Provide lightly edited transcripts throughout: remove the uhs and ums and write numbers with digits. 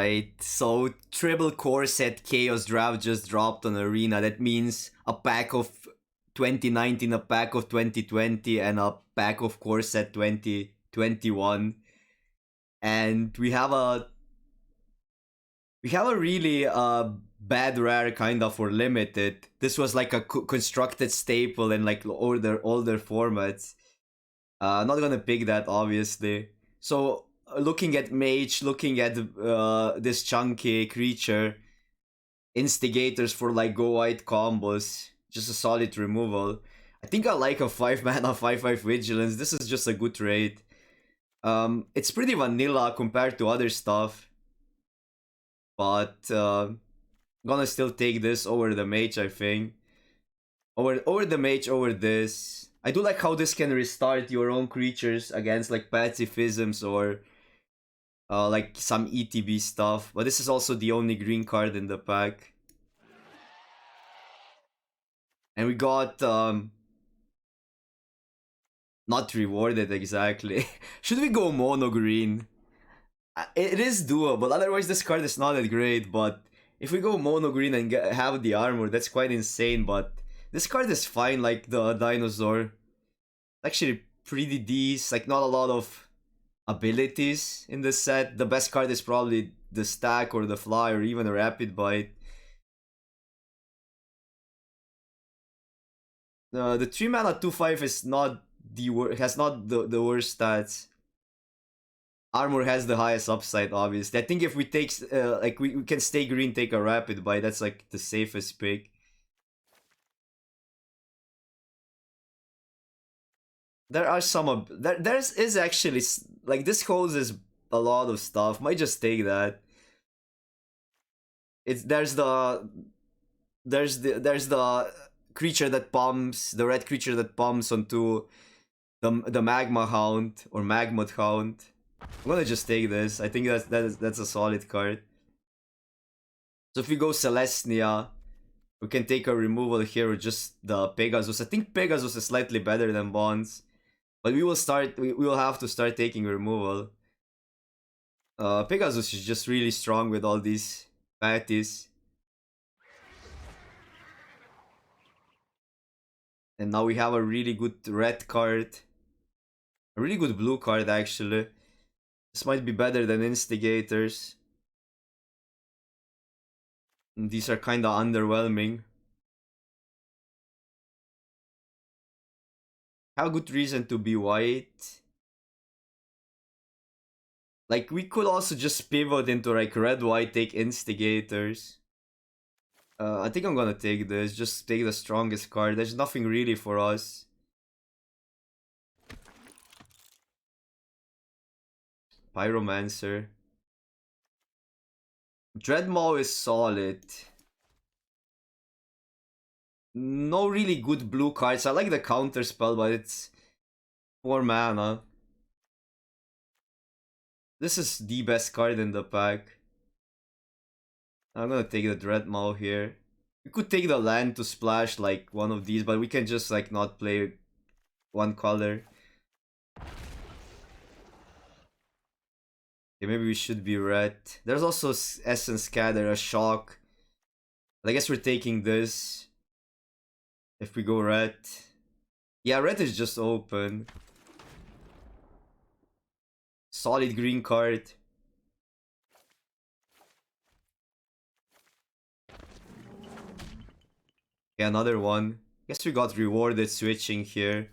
Alright, so triple core set Chaos Draft just dropped on Arena. That means a pack of 2019, a pack of 2020, and a pack of core set 2021. And we have a really bad rare kind of for limited. This was like a constructed staple in like older formats. Not gonna pick that obviously. So looking at mage, looking at this chunky creature, instigators for like go white combos, just a solid removal. I think I like a 5 mana 5/5 vigilance. This is just a good trade. It's pretty vanilla compared to other stuff, but gonna still take this over the mage. I think over the mage over this. I do like how this can restart your own creatures against like pacifisms or like some ETB stuff. But this is also the only green card in the pack. And we got not rewarded exactly. Should we go mono green? It is doable, otherwise this card is not that great, but if we go mono green and have the armor, that's quite insane. But this card is fine, like the dinosaur. Actually pretty decent, like not a lot of abilities in this set. The best card is probably the stack or the fly or even a rapid bite. The 3 mana 2/5 is not has not the worst stats. Armor has the highest upside, obviously. I think if we take like we can stay green, take a rapid bite. That's like the safest pick. There are some there's actually like this holds is a lot of stuff. Might just take that. It's there's the creature that pumps, the red creature that pumps onto the magma hound or magmod hound. I'm gonna just take this. I think that's a solid card. So if we go Celestia, we can take a removal here with just the Pegasus. I think Pegasus is slightly better than Bonds, but we will have to start taking removal. Pegasus is just really strong with all these patties. And now we have a really good red card. A really good blue card actually. This might be better than Instigators. And these are kinda underwhelming. Have a good reason to be white. Like we could also just pivot into like red white, take Instigators. I think I'm gonna take this, just take the strongest card. There's nothing really for us. Pyromancer. Dreadmaw is solid. No really good blue cards. I like the counter spell, but it's 4 mana. This is the best card in the pack. I'm gonna take the Dreadmaw here. We could take the land to splash like one of these, but we can just like not play one color. Okay, maybe we should be red. There's also Essence Scatter, a shock. But I guess we're taking this. If we go red. Yeah, red is just open. Solid green card. Yeah, another one. Guess we got rewarded switching here.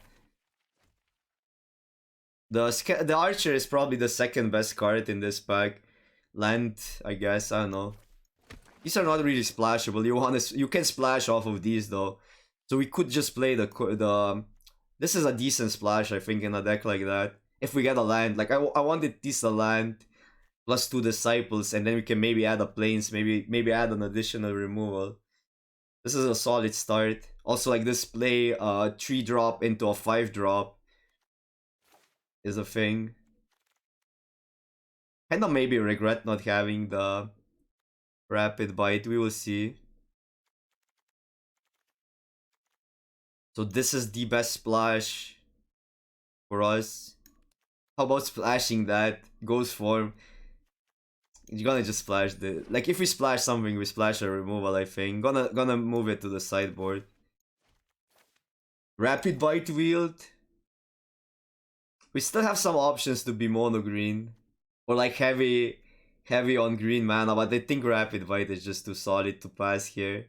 The Archer is probably the second best card in this pack. Land, I guess, I don't know. These are not really splashable. You can splash off of these though. So we could just play the this is a decent splash, I think, in a deck like that. If we get a land, like I wanted this a land plus 2 disciples, and then we can maybe add a plains, maybe add an additional removal. This is a solid start. Also, like this play 3-drop into a 5-drop is a thing. Kinda maybe regret not having the rapid bite. We will see. So this is the best splash for us. How about splashing that? Ghost form. You're gonna just splash the, like, if we splash something, we splash a removal, I think. Gonna move it to the sideboard. Rapid Bite Wield. We still have some options to be mono green. Or like heavy on green mana, but I think Rapid Bite is just too solid to pass here.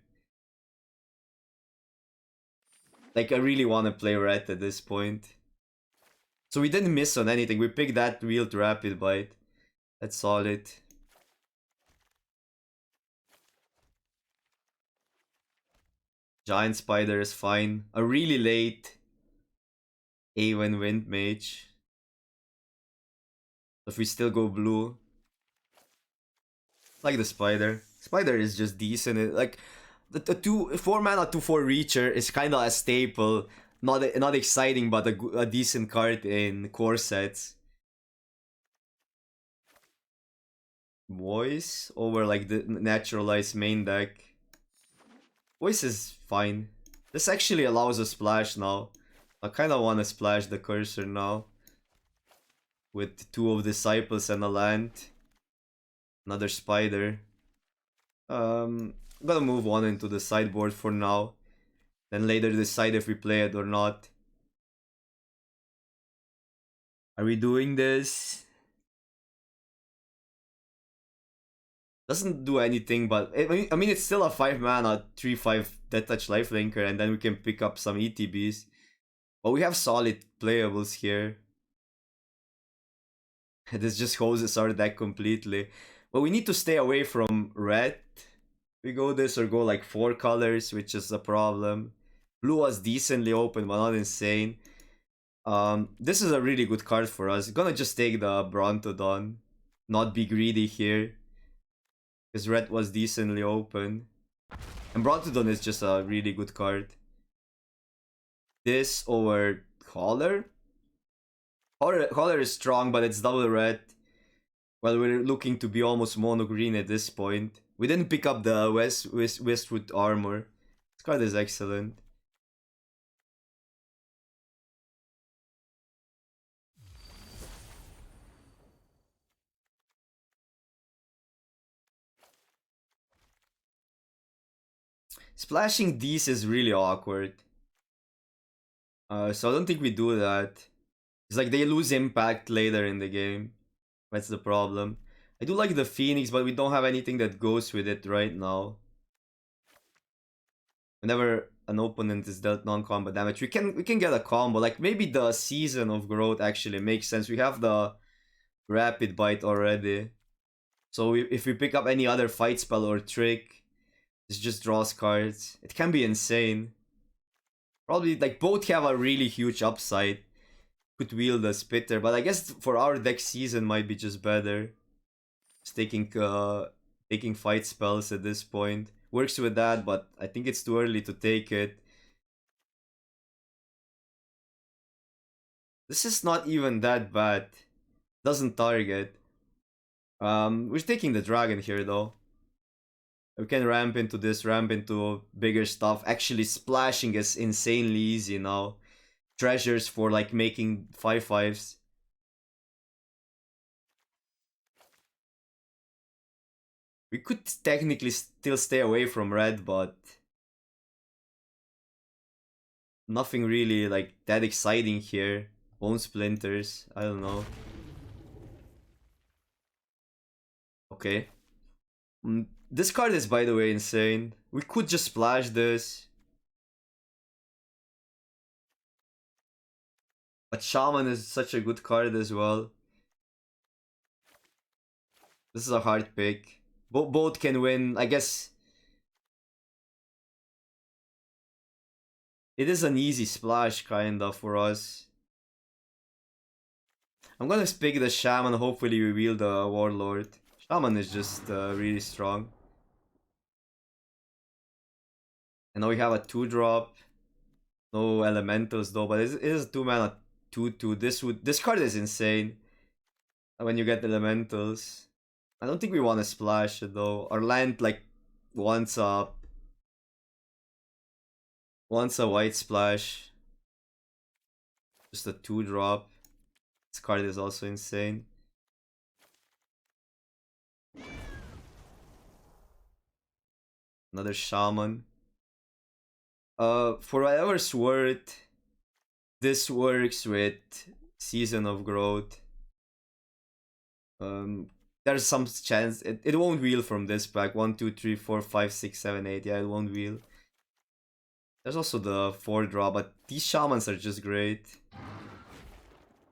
Like, I really want to play red at this point. So we didn't miss on anything. We picked that Wield Rapid Bite. That's solid. Giant Spider is fine. A really late Awen Wind Mage. If we still go blue, like the Spider. Spider is just decent. Like the 4 mana 2/4 Reacher is kind of a staple. Not exciting, but a decent card in core sets. Voice over like the naturalized main deck. Voice is fine. This actually allows a splash now. I kind of want to splash the cursor now. With 2 of Disciples and a land. Another Spider. I'm gonna move one into the sideboard for now. Then later decide if we play it or not. Are we doing this? Doesn't do anything, but I mean it's still a 5 mana 3/5 Death Touch Lifelinker, and then we can pick up some ETBs. But we have solid playables here. This just hoses our deck completely. But we need to stay away from red. We go this or go like 4 colors, which is a problem. Blue was decently open, but not insane. This is a really good card for us. Gonna just take the Brontodon. Not be greedy here. Because red was decently open. And Brontodon is just a really good card. This over Collar? Collar is strong, but it's double red. Well, we're looking to be almost mono green at this point. We didn't pick up the Westwood armor. This card is excellent. Splashing these is really awkward. So I don't think we do that. It's like they lose impact later in the game. That's the problem. I do like the Phoenix, but we don't have anything that goes with it right now. Whenever an opponent is dealt non-combat damage, we can get a combo. Like maybe the Season of Growth actually makes sense. We have the Rapid Bite already. So if we pick up any other fight spell or trick, this just draws cards. It can be insane. Probably like both have a really huge upside. Could wield a Spitter, but I guess for our deck Season might be just better. Just taking fight spells at this point. Works with that, but I think it's too early to take it. This is not even that bad. Doesn't target. We're taking the dragon here though. We can ramp into this, ramp into bigger stuff. Actually, splashing is insanely easy now. Treasures for like making 5/5s. We could technically still stay away from red, but nothing really like that exciting here. Bone Splinters, I don't know. Okay. This card is, by the way, insane. We could just splash this. But Shaman is such a good card as well. This is a hard pick. Both can win. I guess it is an easy splash kinda for us. I'm gonna pick the Shaman. Hopefully we wield the Warlord. Shaman is just really strong. And now we have a 2-drop. No elementals though, but it is 2 mana 2/2. This card is insane. When you get elementals. I don't think we want to splash it though. Our land like wants a white splash. Just a 2-drop. This card is also insane. Another shaman. For whatever's worth, this works with Season of Growth. There's some chance it won't wheel from this pack. 1, 2, 3, 4, 5, 6, 7, 8. Yeah, it won't wheel. There's also the 4 draw, but these shamans are just great.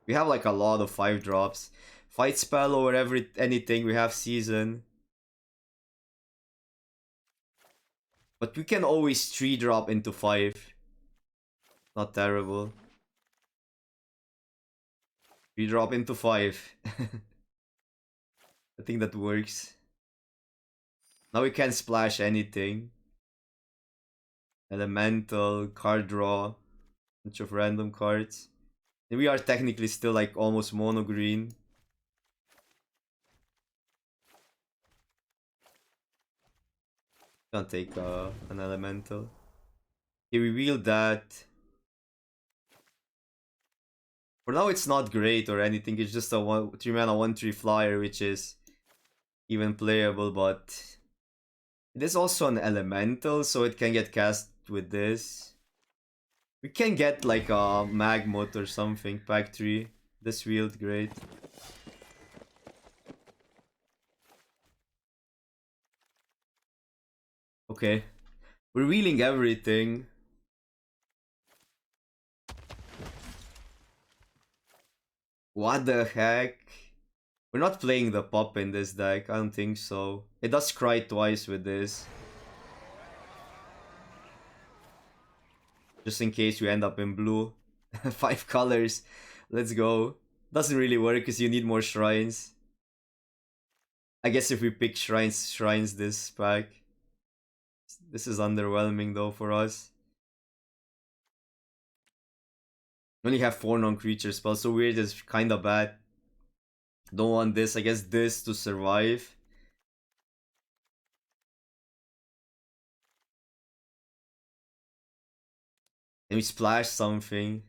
We have like a lot of 5 drops. Fight spell or anything, we have Season. But we can always 3 drop into 5. Not terrible. 3 drop into 5. I think that works. Now we can splash anything. Elemental, card draw, bunch of random cards. And we are technically still like almost mono green. Gonna take an elemental. Okay, we wheel that. For now it's not great or anything, it's just a 3 mana 1/3 flyer, which is even playable, but it is also an elemental, so it can get cast with this. We can get like a Magmut or something, pack 3. This wheeled great. Okay. We're wheeling everything. What the heck? We're not playing the pop in this deck, I don't think so. It does cry twice with this. Just in case we end up in blue. 5 colors. Let's go. Doesn't really work because you need more shrines. I guess if we pick shrines this pack. This is underwhelming though for us. We only have 4 non-creature spells, so weird is kinda bad. Don't want this, I guess this to survive. And we splash something.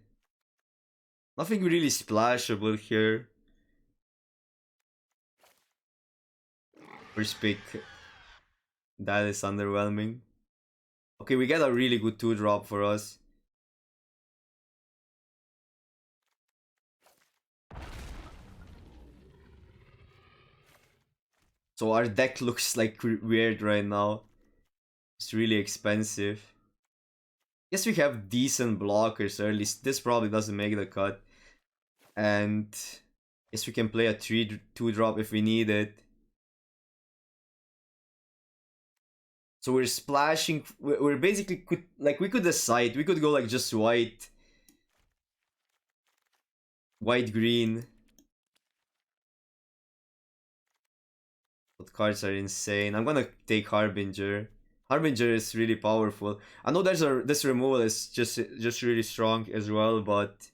Nothing really splashable here. First pick. That is underwhelming. Okay, we get a really good 2-drop for us. So our deck looks like weird right now. It's really expensive. Guess we have decent blockers, or at least this probably doesn't make the cut. And guess we can play a 2-drop if we need it. So we're splashing. We're basically we could decide. We could go like just white, green. But cards are insane. I'm gonna take Harbinger. Harbinger is really powerful. I know this removal is just really strong as well, but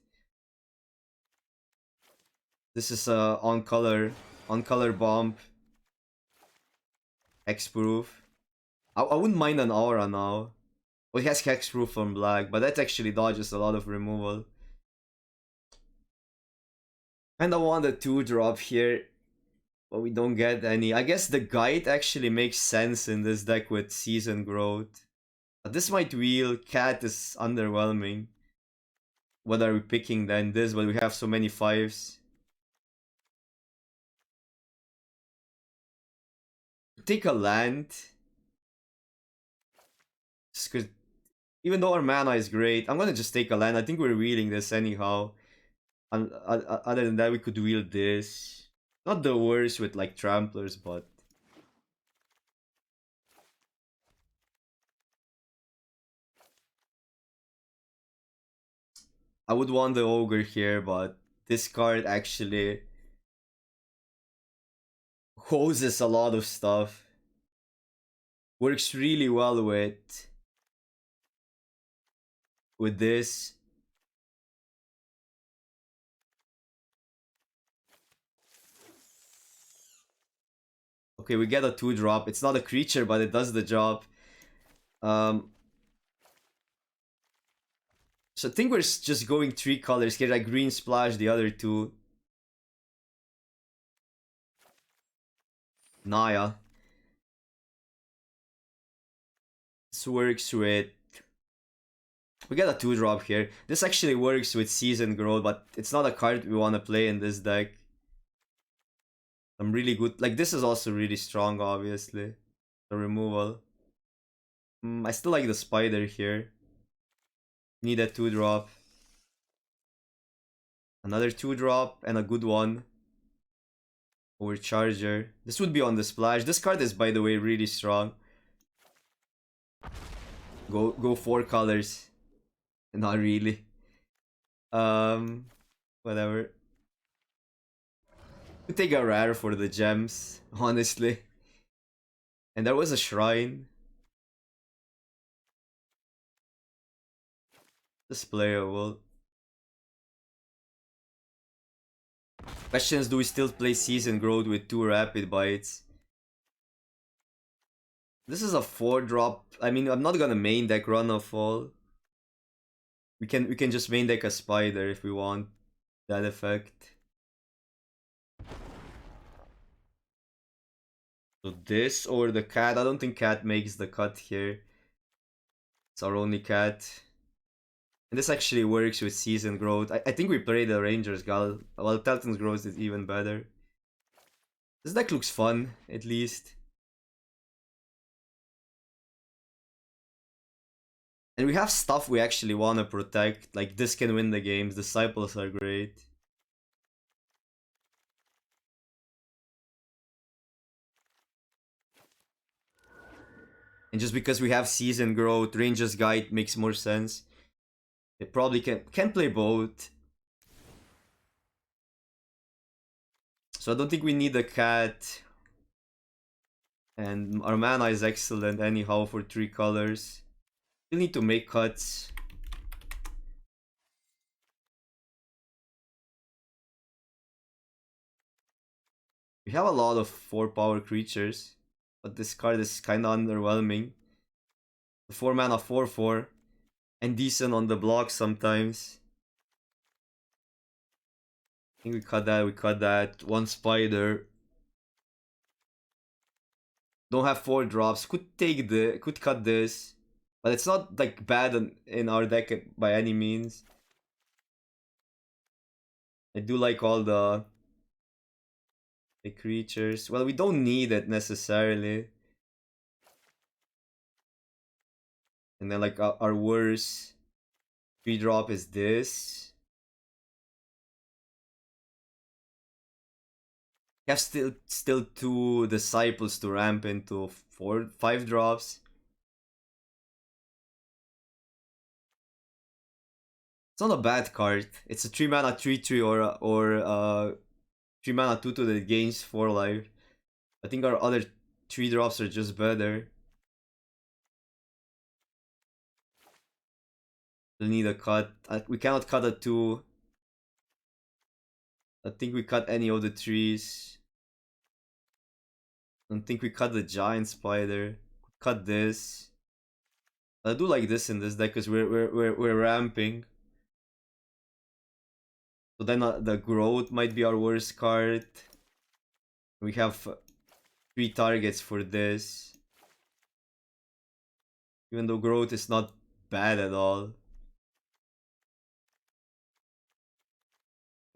this is on color bomb. Hexproof. I wouldn't mind an aura now. Well, it has hexproof from black, but that actually dodges a lot of removal. And I want a 2-drop here, but we don't get any. I guess the guide actually makes sense in this deck with Season Growth. But this might wheel. Cat is underwhelming. What are we picking then? This, but we have so many 5s. Take a land. Just cause even though our mana is great, I'm gonna just take a land. I think we're wheeling this anyhow. And other than that, we could wheel this. Not the worst with like tramplers, but I would want the ogre here, but this card actually hoses a lot of stuff. Works really well with this. Okay, we get a 2-drop. It's not a creature, but it does the job. So I think we're just going 3 colors here, like green splash the other 2. Naya. This works with... We get a 2-drop here. This actually works with Season Growth, but it's not a card we want to play in this deck. I'm really good. Like, this is also really strong, obviously. The removal. I still like the Spider here. Need a 2-drop. Another 2-drop and a good one. Overcharger. This would be on the splash. This card is, by the way, really strong. Go 4 colors. Not really. Whatever. We take a rare for the gems, honestly. And there was a shrine. This playable. Question is, do we still play Season Growth with 2 Rapid Bites? This is a 4-drop. I mean, I'm not gonna main deck Run of Fall. We can just main deck a Spider if we want that effect. So this or the cat. I don't think cat makes the cut here. It's our only cat. And this actually works with Season Growth. I think we play the Ranger's Gull. Well, Telton's Growth is even better. This deck looks fun, at least. And we have stuff we actually want to protect. Like, this can win the games. Disciples are great. And just because we have Season Growth, Ranger's Guide makes more sense. It probably can play both. So I don't think we need a cat. And our mana is excellent anyhow for 3 colors. We need to make cuts. We have a lot of 4-power creatures, but this card is kinda underwhelming. The 4 mana 4/4 and decent on the block sometimes. I think we cut that. 1 Spider. Don't have 4 drops. Could cut this. But it's not like bad in our deck by any means. I do like all the creatures. Well, we don't need it necessarily. And then like our worst 3-drop is this. We have still 2 Disciples to ramp into 5 drops. It's not a bad card. It's a 3 mana 3/3 or 3 mana 2/2 that gains 4 life. I think our other 3 drops are just better. We need a cut. We cannot cut a 2. I think we cut any of the 3s. I don't think we cut the Giant Spider. Cut this. I do like this in this deck because we're ramping. So then the Growth might be our worst card. We have 3 targets for this. Even though Growth is not bad at all.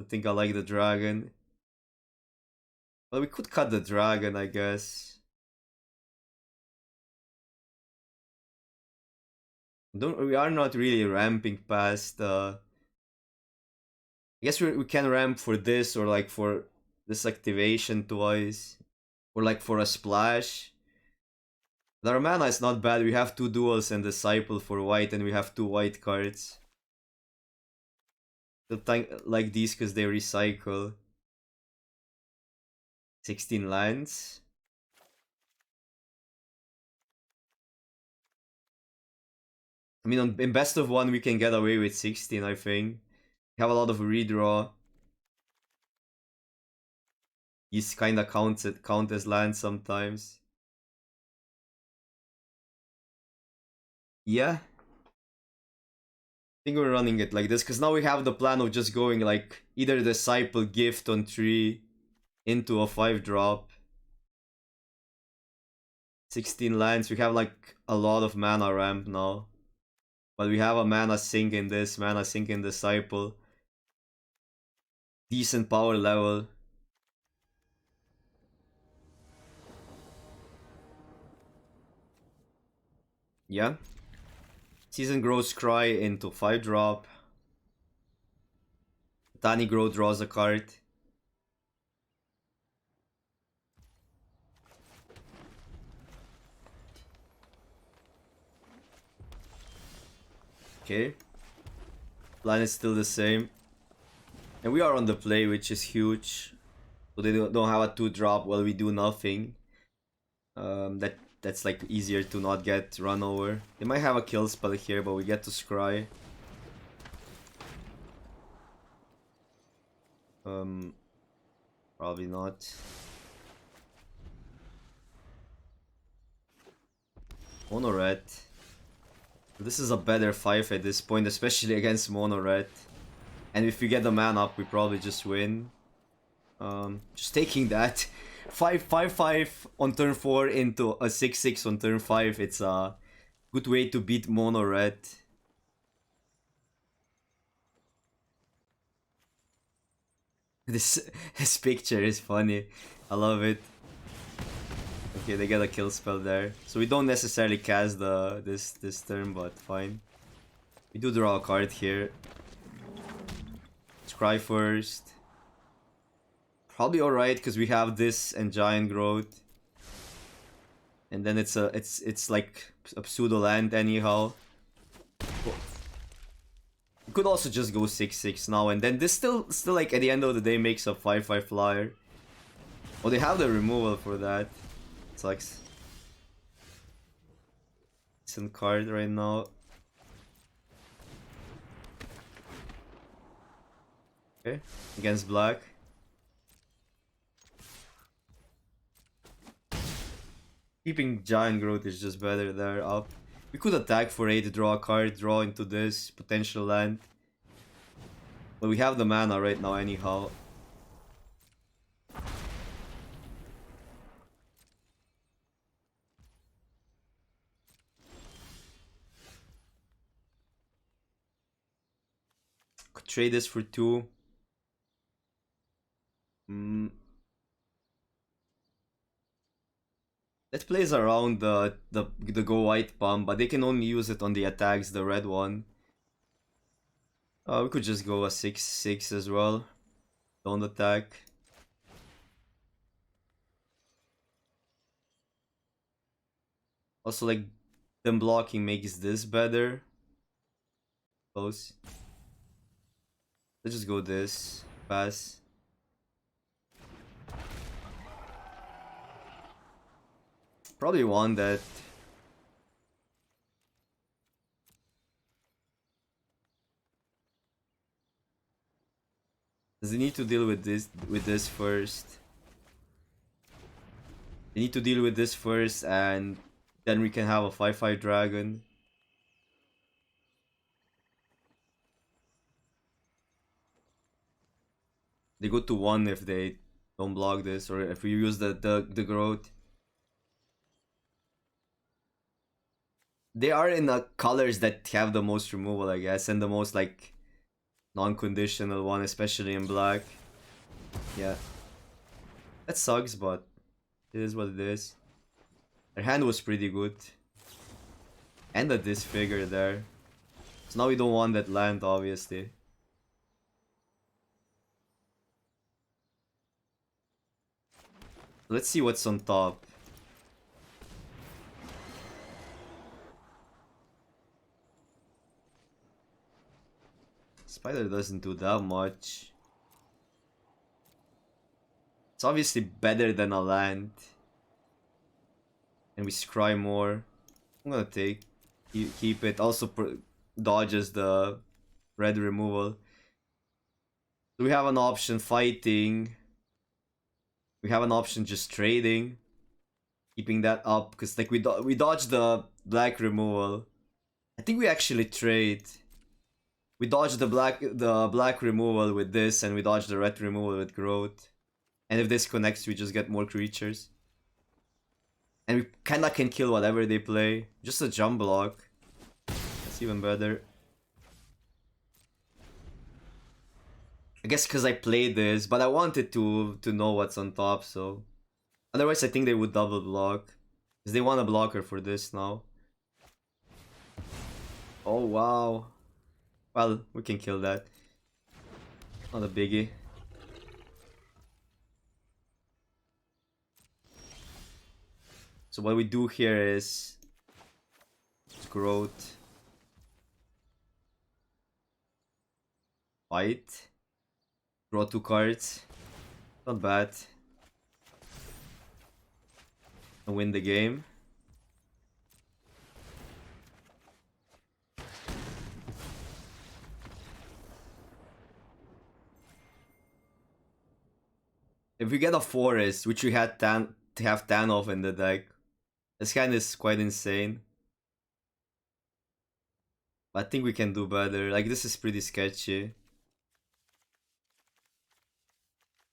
I think I like the Dragon. Well, we could cut the Dragon, I guess. We are not really ramping past I guess we can ramp for this or like for this activation twice. Or like for a splash. But our mana is not bad. We have 2 duels and Disciple for white and we have 2 white cards. Like these because they recycle. 16 lands. I mean, in best of 1 we can get away with 16, I think. We have a lot of redraw. These kinda count as lands sometimes. Yeah. I think we're running it like this because now we have the plan of just going like either Disciple Gift on 3 into a 5-drop. 16 lands. We have like a lot of mana ramp now. But we have a mana sink in this, mana sink in Disciple. Decent power level. Yeah. Season Growth Scry into 5-drop. Tiny Grow draws a card. Okay. Plan is still the same. And we are on the play, which is huge. So they don't have a 2-drop while we do nothing. That's like easier to not get run over. They might have a kill spell here, but we get to scry. Probably not. Mono red. This is a better 5 at this point, especially against mono red. And if we get the man up, we probably just win. Just taking that. 5/5/5 on turn 4 into a 6/6 on turn 5. It's a good way to beat mono red. This picture is funny. I love it. Okay, they get a kill spell there. So we don't necessarily cast this turn, but fine. We do draw a card here. Scry first. Probably alright because we have this and Giant Growth. And then it's like a pseudo land anyhow. You could also just go 6/6 now, and then this still like at the end of the day makes a 5/5 flyer. Oh, they have the removal for that. Sucks. Decent card right now. Okay, against black. Keeping Giant Growth is just better there up. We could attack for 8, draw a card, draw into this potential land. But we have the mana right now anyhow. Could trade this for 2. That plays around the go white pump, but they can only use it on the attacks, the red one. We could just go a 6/6 as well. Don't attack. Also, like, them blocking makes this better. Close. Let's just go this. Pass. Probably want that. Does he need to deal with this first? They need to deal with this first, and then we can have a 5/5 dragon. They go to 1 if they don't block this, or if we use the growth. They are in the colors that have the most removal, I guess, and the most like non-conditional one, especially in black. Yeah. That sucks, but it is what it is. Their hand was pretty good. And a disfigure there. So now we don't want that land, obviously. Let's see what's on top. Spider doesn't do that much. It's obviously better than a land. And we scry more. I'm gonna keep it. Also dodges the red removal. So we have an option fighting. We have an option just trading. Keeping that up because like we dodge the black removal. I think we actually trade. We dodge the black removal with this, and we dodge the red removal with growth. And if this connects, we just get more creatures. And we kinda can kill whatever they play. Just a jump block. That's even better. I guess because I played this, but I wanted to know what's on top, so... Otherwise, I think they would double block. Because they want a blocker for this now. Oh, wow. Well, we can kill that. Not a biggie. So what we do here is... Growth. Fight. Draw 2 cards. Not bad. And win the game. If we get a forest, which we had to have Tanov in the deck, this hand is quite insane. But I think we can do better. Like, this is pretty sketchy.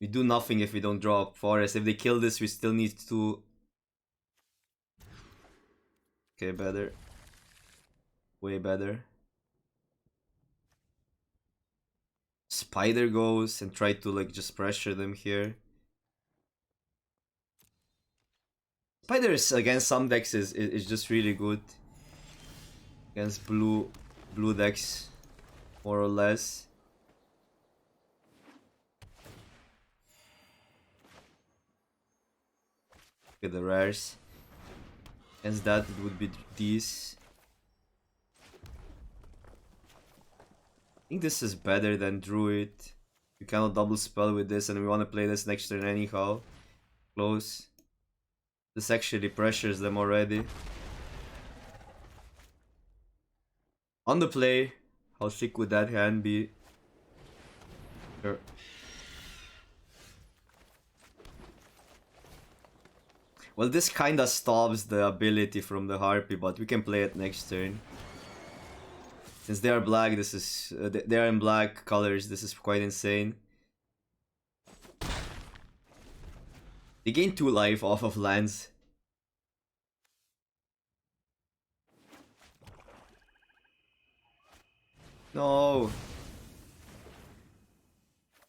We do nothing if we don't draw a forest. If they kill this, we still need to... Okay, better. Way better. Spider goes and try to like just pressure them here. Spiders against some decks is just really good. Against blue decks, more or less. Look at the rares. Against that it would be these. I think this is better than Druid. You cannot double spell with this and we want to play this next turn anyhow. Close. This actually pressures them already. On the play, how thick would that hand be? Sure. Well, this kinda stops the ability from the Harpy, but we can play it next turn. Since they are black, this is... they are in black colors, this is quite insane. They gain 2 life off of lands. No!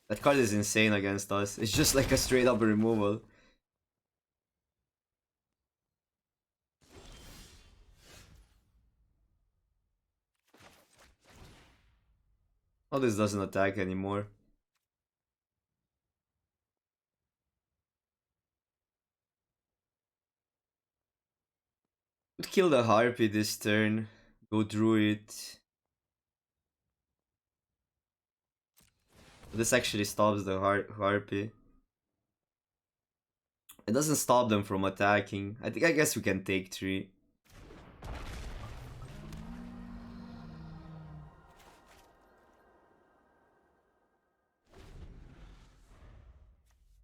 That card is insane against us. It's just like a straight up removal. Oh, this doesn't attack anymore. Could kill the Harpy this turn. Go Druid. This actually stops the Harpy. It doesn't stop them from attacking. I guess we can take 3.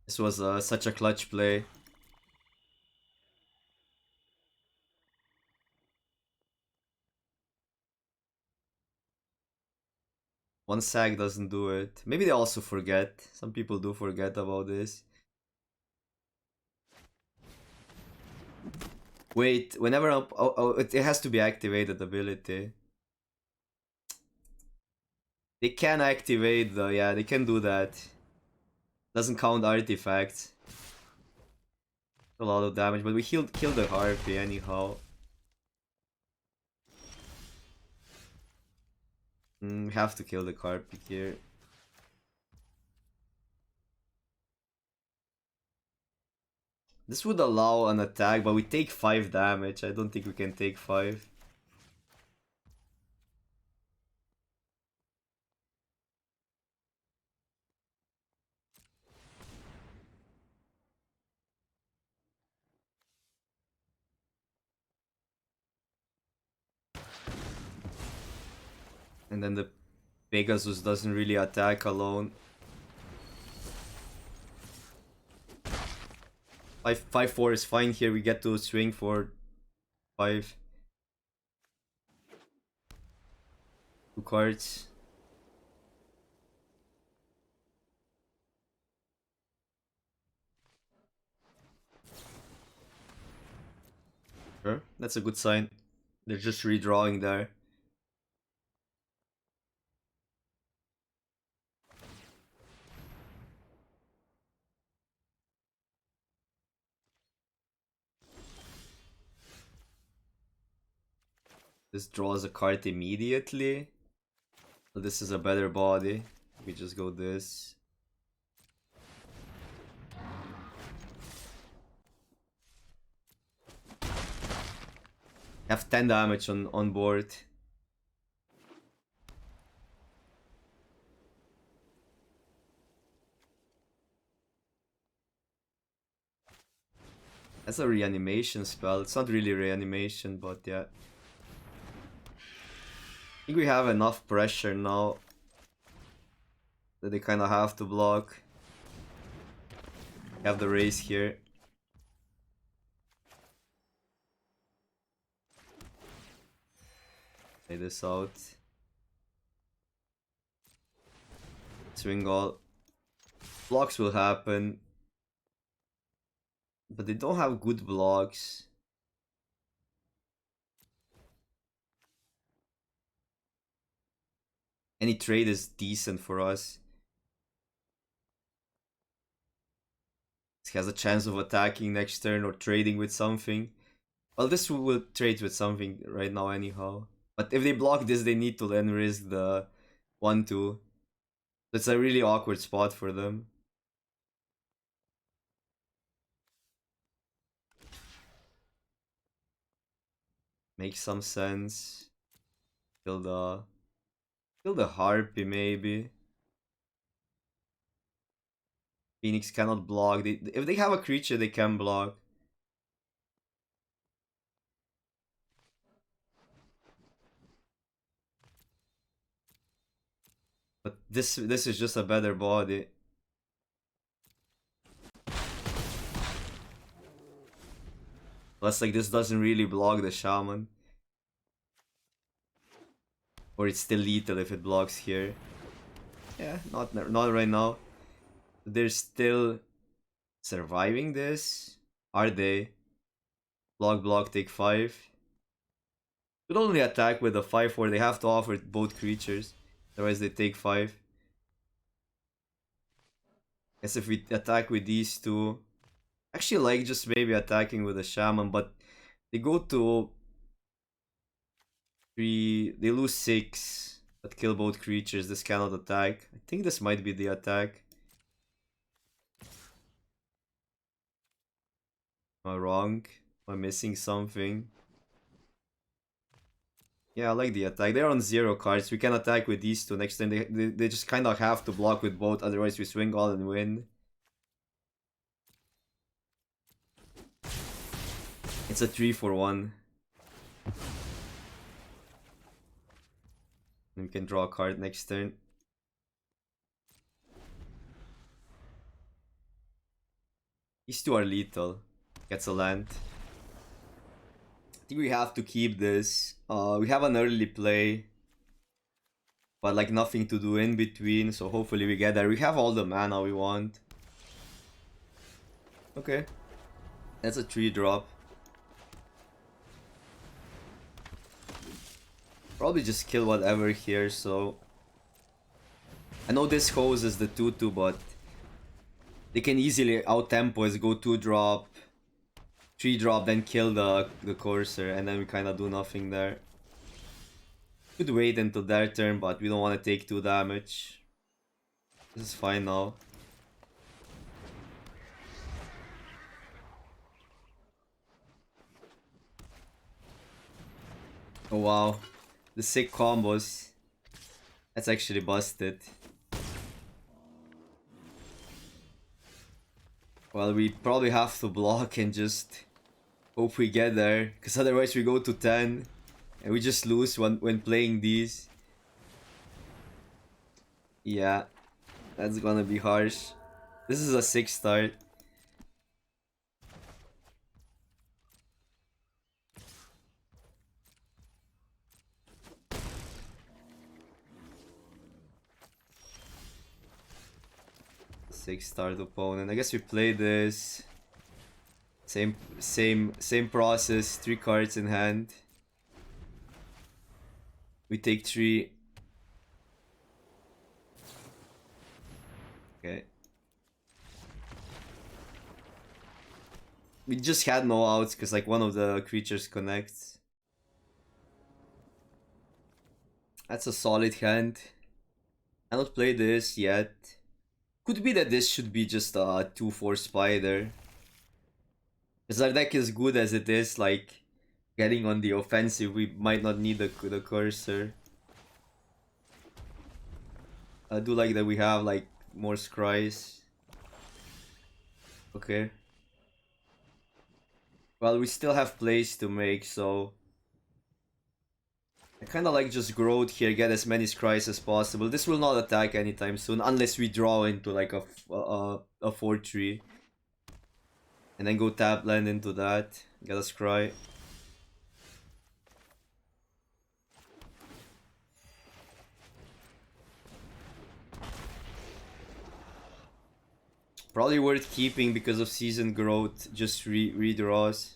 This was such a clutch play. One sack doesn't do it. Maybe they also forget. Some people do forget about this. Wait, whenever it has to be activated ability. They can activate the... yeah, they can do that. Doesn't count artifacts. A lot of damage, but we killed the Harpy anyhow. We have to kill the Harpy here. This would allow an attack, but we take 5 damage. I don't think we can take 5. And then the Pegasus doesn't really attack alone. 5-4 is fine here. We get to swing for 5. 2 cards. Sure, that's a good sign. They're just redrawing there. This draws a card immediately. So this is a better body. We just go this. Have 10 damage on board. That's a reanimation spell. It's not really reanimation, but yeah. I think we have enough pressure now that they kind of have to block. Have the race here. Play this out. Swing all. Blocks will happen. But they don't have good blocks. Any trade is decent for us. It has a chance of attacking next turn or trading with something. Well, this will trade with something right now anyhow. But if they block this, they need to then risk the 1-2. That's a really awkward spot for them. Makes some sense. Kill the Harpy maybe. Phoenix cannot block. If they have a creature, they can block. But this is just a better body. Plus, like, this doesn't really block the Shaman. Or it's still lethal if it blocks here. Yeah, not right now. They're still surviving this. Are they? Block, take 5. Could only attack with a 5-4. They have to offer both creatures. Otherwise they take 5. Guess if we attack with these two. Actually like just maybe attacking with a Shaman, but they go to 3. They lose 6. But kill both creatures. This cannot attack. I think this might be the attack. Am I wrong? Am I missing something? Yeah, I like the attack. They're on 0 cards. We can attack with these two. Next time they just kind of have to block with both. Otherwise we swing all and win. It's a 3-for-1. And we can draw a card next turn. These two are lethal. Gets a land. I think we have to keep this. We have an early play. But like nothing to do in between. So hopefully we get there. We have all the mana we want. Okay. That's a 3-drop. Probably just kill whatever here, so... I know this hose is the 2-2, but... They can easily out-tempo us, go 2-drop, 3-drop, then kill the Courser, and then we kinda do nothing there. Could wait until their turn, but we don't want to take 2 damage. This is fine now. Oh wow. The sick combos. That's actually busted. Well, we probably have to block and just hope we get there. Because otherwise we go to 10. And we just lose when playing these. Yeah. That's gonna be harsh. This is a 6 start. Six start opponent. I guess we play this. Same process. 3 cards in hand. We take 3. Okay. We just had no outs because like one of the creatures connects. That's a solid hand. I don't play this yet. Could be that this should be just a 2/4 spider. Because our deck is good as it is, like getting on the offensive, we might not need the cursor. I do like that we have like more scries. Okay. Well, we still have plays to make, so I kind of like just growth here, get as many scries as possible. This will not attack anytime soon, unless we draw into like a 4/3. And then go tap land into that, get a scry. Probably worth keeping because of season growth, just redraws.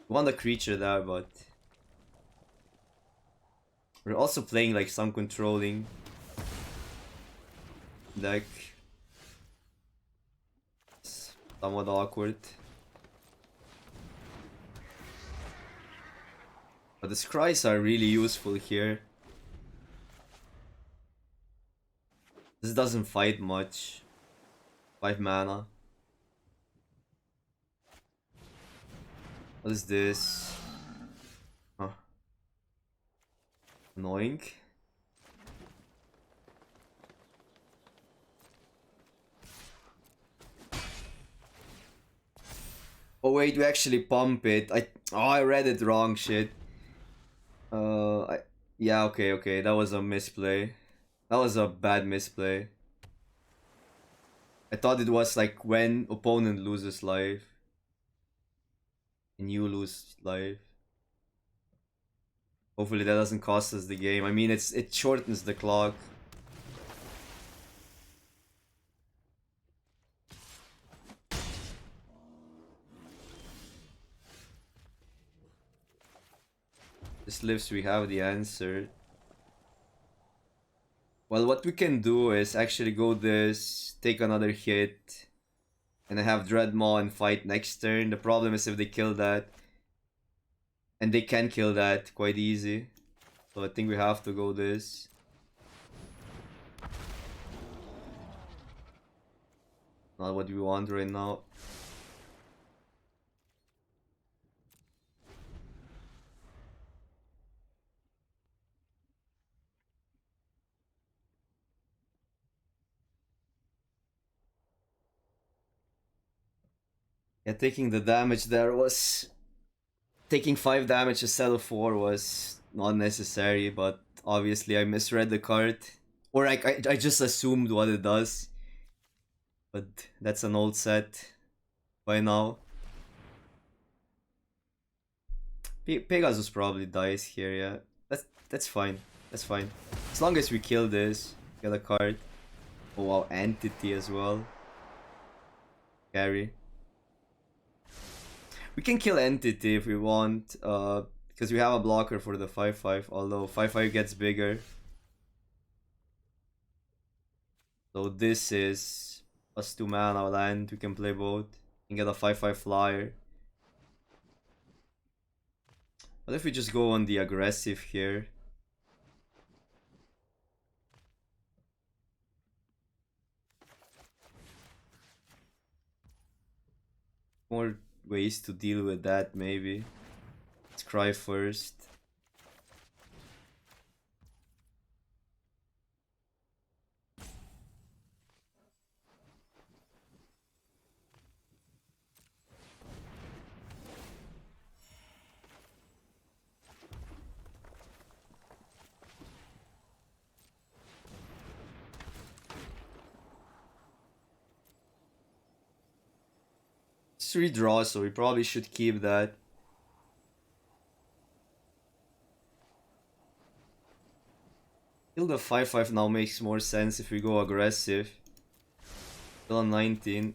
We want a creature there, but we're also playing like some controlling deck. It's somewhat awkward. But the scries are really useful here. This doesn't fight much. 5 mana. What is this? Huh. Annoying. Oh wait, we actually pump it. I read it wrong, shit. Yeah, okay, that was a misplay. That was a bad misplay. I thought it was like when opponent loses life and you lose life. Hopefully that doesn't cost us the game. I mean, it shortens the clock. This lives, we have the answer. Well, what we can do is actually go this, take another hit, and I have Dreadmaw and fight next turn. The problem is if they kill that, and they can kill that quite easy. So I think we have to go this. Not what we want right now. Yeah, taking the damage there was... Taking 5 damage instead of 4 was not necessary, but obviously I misread the card. Or I just assumed what it does. But that's an old set by now. Pegasus probably dies here, yeah. That's fine. That's fine. As long as we kill this, get a card. Oh wow, Entity as well. Carry. We can kill Entity if we want, because we have a blocker for the 5/5, although 5/5 gets bigger. So this is plus 2 mana land, we can play both. And get a 5/5 flyer. What if we just go on the aggressive here? More ways to deal with that, maybe. Let's cry first. It's 3 draws, so we probably should keep that. Kill the 5/5 now makes more sense if we go aggressive. Still on 19.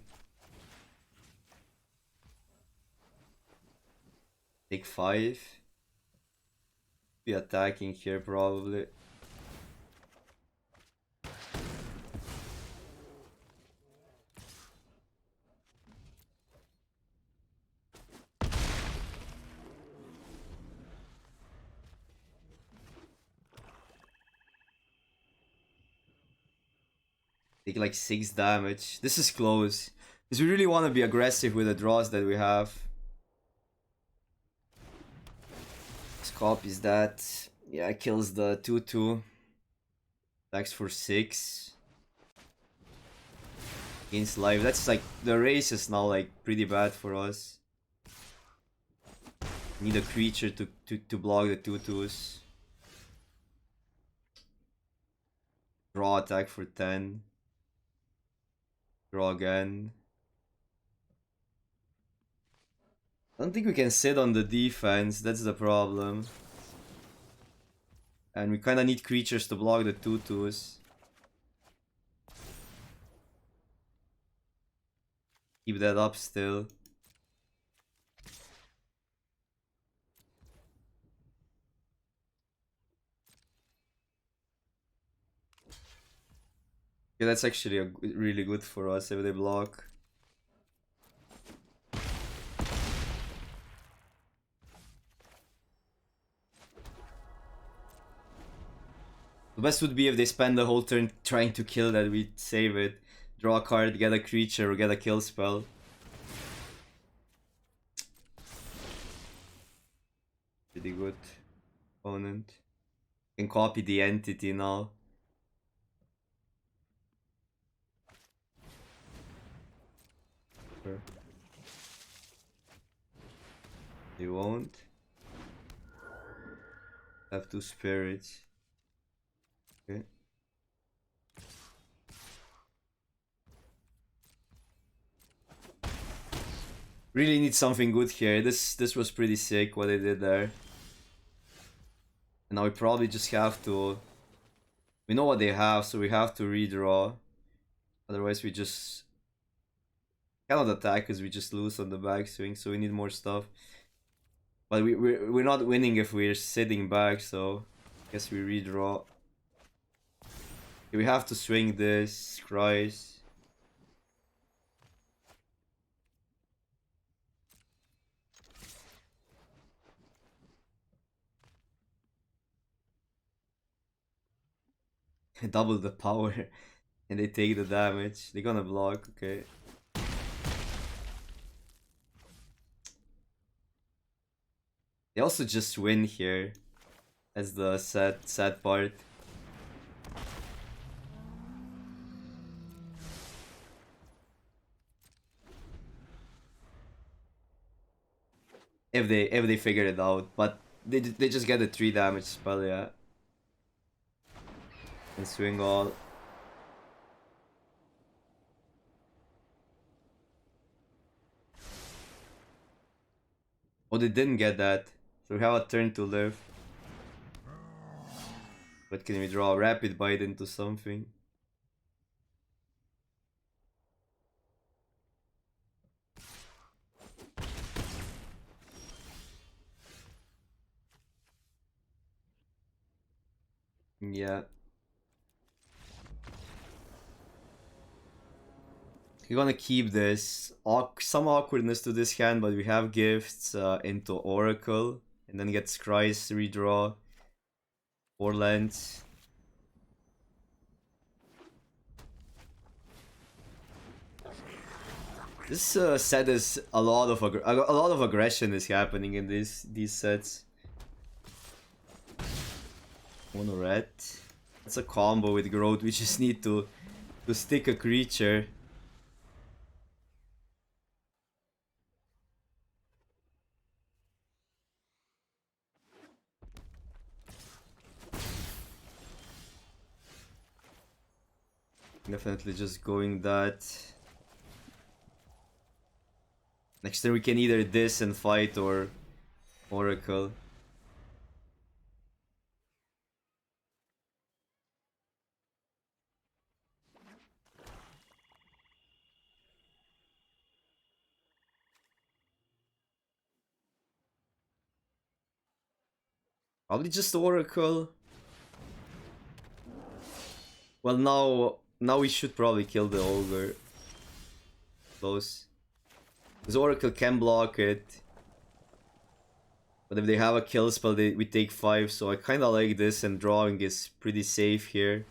Take 5. Be attacking here probably. Take like 6 damage. This is close. Because we really want to be aggressive with the draws that we have. This copies that. Yeah, kills the 2-2. Attacks for 6. Gains life. That's like, the race is now like pretty bad for us. Need a creature to block the 2-2s. Draw attack for 10. Draw again. I don't think we can sit on the defense, that's the problem. And we kinda need creatures to block the 2-2s. Keep that up still. Yeah, that's actually really good for us if they block. The best would be if they spend the whole turn trying to kill that, we save it. Draw a card, get a creature, or get a kill spell. Pretty good opponent. Can copy the entity now. Sure. They won't. Have 2 spirits. Okay. Really need something good here. This was pretty sick what they did there. And now we probably just have to. We know what they have, so we have to redraw. Otherwise, we just cannot attack because we just lose on the backswing. So we need more stuff. But we're not winning if we're sitting back. So I guess we redraw. Okay, we have to swing this. Christ. Double the power and they take the damage. They're gonna block, okay. They also just win here. That's the sad part. If they figure it out, but they just get a 3 damage spell, yeah. And swing all. Oh, they didn't get that. So we have a turn to live. But can we draw a rapid bite into something? Yeah. We're gonna keep this. Some awkwardness to this hand, but we have gifts into Oracle. And then get Scry's redraw. 4 lands. This set is a lot of aggression is happening in these sets. One red. That's a combo with growth. We just need to stick a creature. Definitely just going that. Next turn we can either this and fight or Oracle. Probably just Oracle. Well, now we should probably kill the Ogre. Close. Because Oracle can block it. But if they have a kill spell, we take 5. So I kind of like this, and drawing is pretty safe here.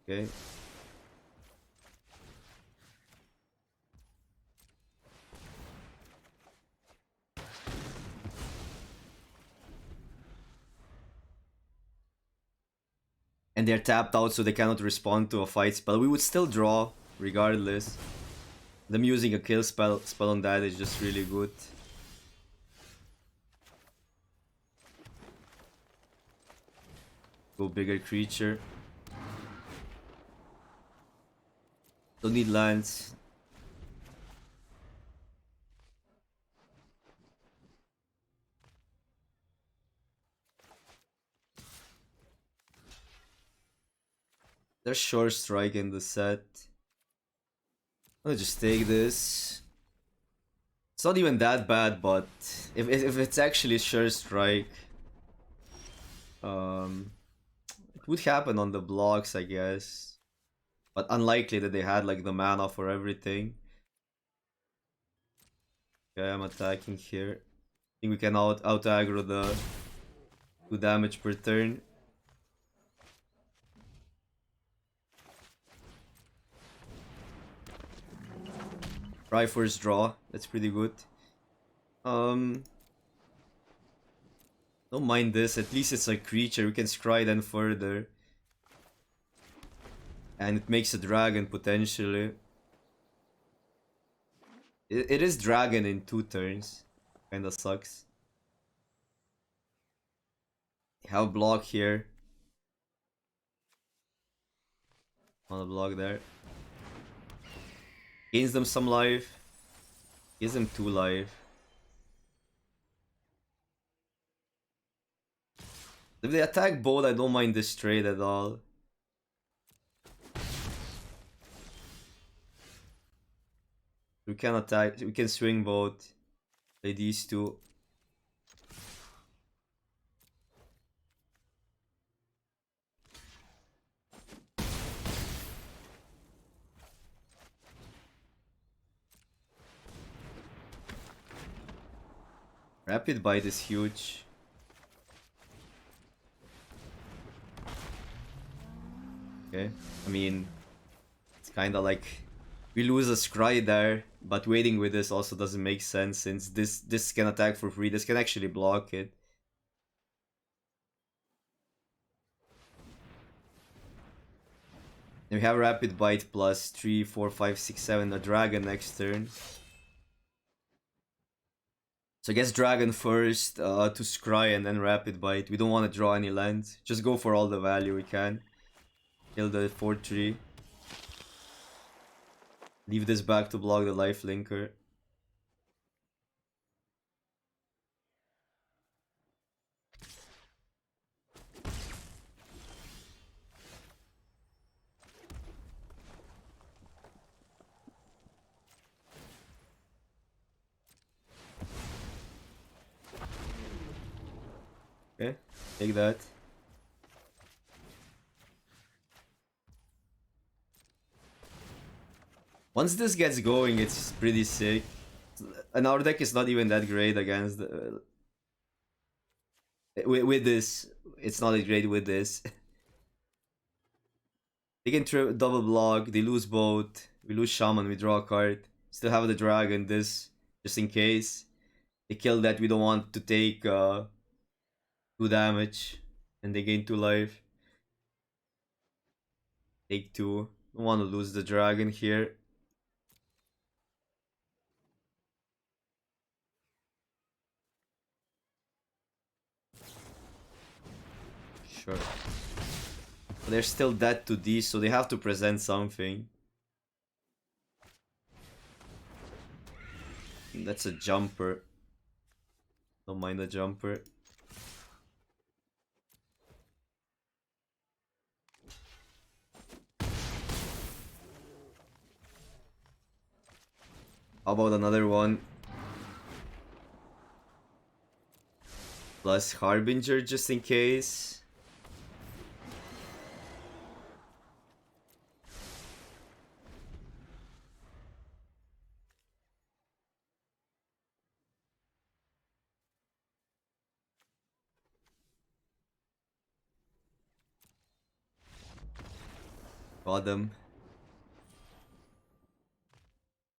Okay. And they're tapped out, so they cannot respond to a fight spell. We would still draw, regardless. Them using a kill spell on that is just really good. Go bigger creature. Don't need lands. There's Short Strike in the set. I'll just take this. It's not even that bad, but if it's actually Sure Strike, it would happen on the blocks, I guess. But unlikely that they had like the mana for everything. Okay, I'm attacking here. I think we can out aggro the 2 damage per turn. Try first draw. That's pretty good. Don't mind this. At least it's a creature. We can scry then further. And it makes a dragon potentially. It is dragon in 2 turns. Kinda sucks. Have block here. On a block there. Gains them some life. Gives them 2 life. If they attack both, I don't mind this trade at all. We can attack, we can swing both. Play these 2. Rapid Bite is huge. Okay, I mean, it's kinda like we lose a scry there, but waiting with this also doesn't make sense since this can attack for free. This can actually block it. And we have Rapid Bite plus 3, 4, 5, 6, 7, a dragon next turn. So I guess dragon first to scry and then Rapid Bite. We don't want to draw any lands. Just go for all the value we can. Kill the 4-3. Leave this back to block the life linker. Okay, take that. Once this gets going, it's pretty sick. And our deck is not even that great against the, with this. It's not that great with this. They can double block, they lose both. We lose Shaman, we draw a card. Still have the dragon, this, just in case. They kill that, we don't want to take 2 damage. And they gain 2 life. Take 2. Don't want to lose the dragon here. Sure. But they're still dead to these, so they have to present something. That's a jumper. Don't mind the jumper. How about another one? Plus Harbinger just in case. Got them.